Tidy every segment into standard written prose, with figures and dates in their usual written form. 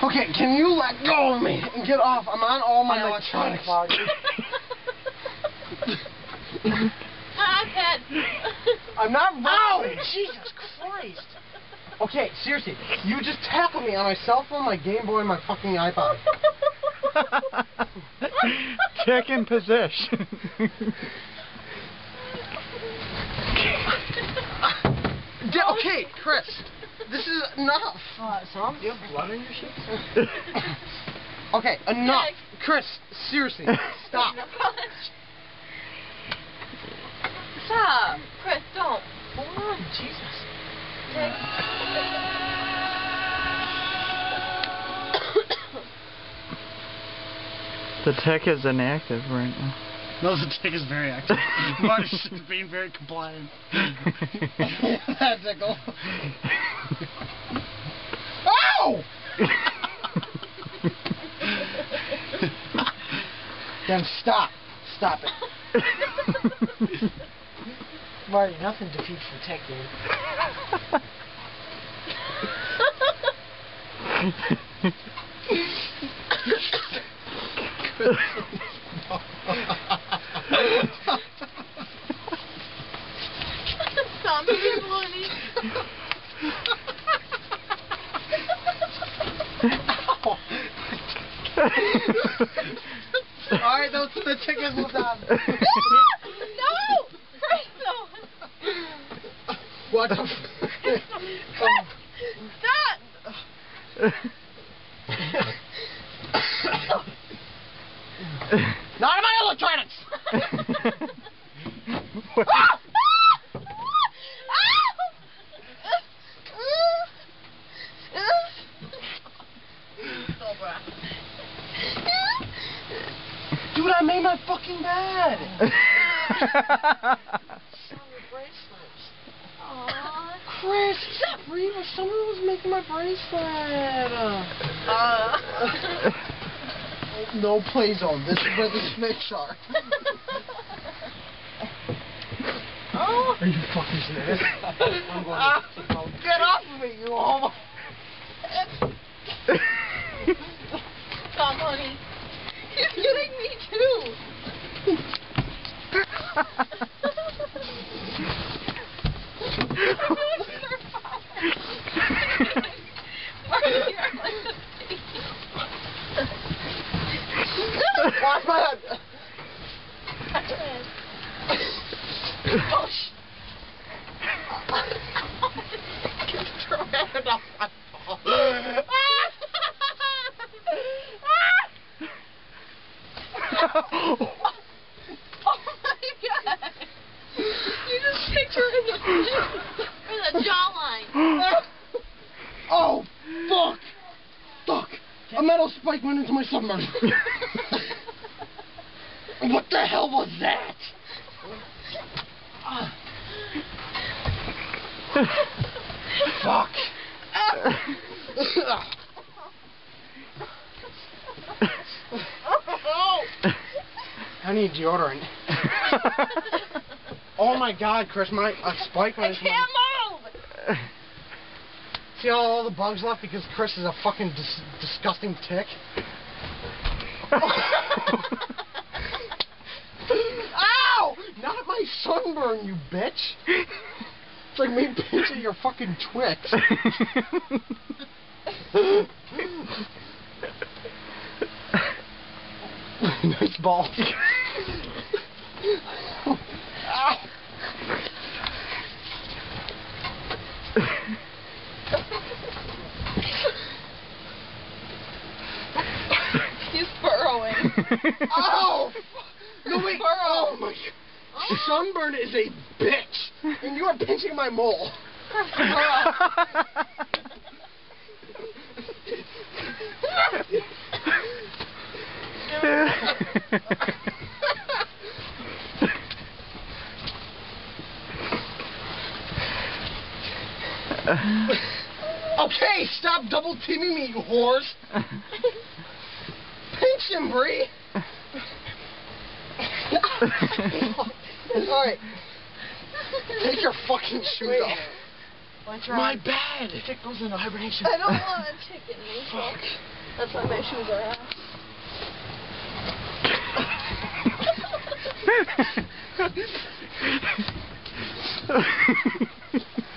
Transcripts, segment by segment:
Okay, can you let go of me and get off? I'm on all my electronics. Pet. I'm not violent. Jesus Christ. Okay, seriously, you just tackled me on my cell phone, my Game Boy, and my fucking iPod. Check in position. Okay, Chris, this is enough. Sam, do you have blood in your sheets? Okay, enough. Chris, seriously, stop. Stop. Chris, don't. Hold on, Jesus. The tech is inactive right now. No, the tick is very active. Marty's just being very compliant. That tickle. Ow! Then stop. Stop it. Marty, nothing defeats the tech, dude. Stop being bloody. Alright, the tickets will done. No! Chris, no! What the Stop! Not in my electronics! Dude, I made my fucking bed! Chris, Reva, someone was making my bracelet! No play zone. This is where the snakes are. Oh. Are you fucking serious? I'm going to get off of me, you homo! Stop, honey. He's getting me too. Watch my head! Oh, Get off my ball. Oh my god! You just kicked her in the jawline. Oh, fuck! Fuck! A metal spike went into my submarine. What the hell was that? Fuck! I need deodorant. Oh my god, Chris, my spike went into my... I can't move! See all the bugs left because Chris is a fucking disgusting tick? Ow! Not my sunburn, you bitch! It's like me pinching your fucking Twix. Nice ball. Ow! He's burrowing. Oh! No, wait. Oh, my God. Sunburn is a bitch. And you are pinching my mole. Okay, stop double teaming me, you whores. Pinch him, Bree. Alright. Take your fucking shoes off. My bad. Tick goes into hibernation. I don't want a chicken meatball. That's why my shoes are off.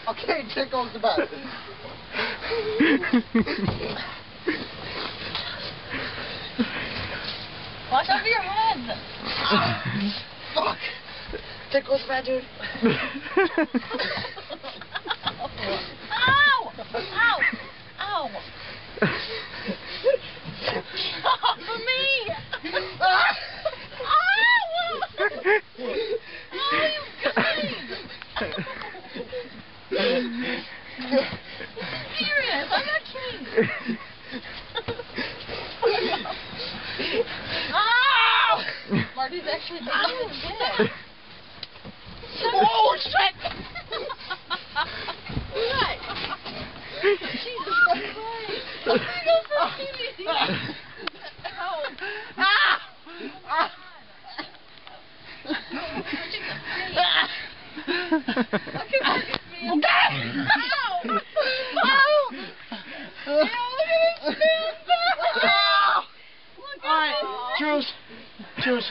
Okay, Tick goes to bed. Watch over your head. Fuck. Tick goes to bed, dude. Ow! Ow! Ow! Off of me! Ow! Oh, you guys! Serious, I'm not kidding. Ow! Marty's actually taking his dick. Oh, shit! What? Jesus Christ. Oh my God, for baby. Ow. Ah! Ah! Look at Marcus, man. Ow! Ow! Ew, look at his fins. Look at Alright, him. Juice. Juice.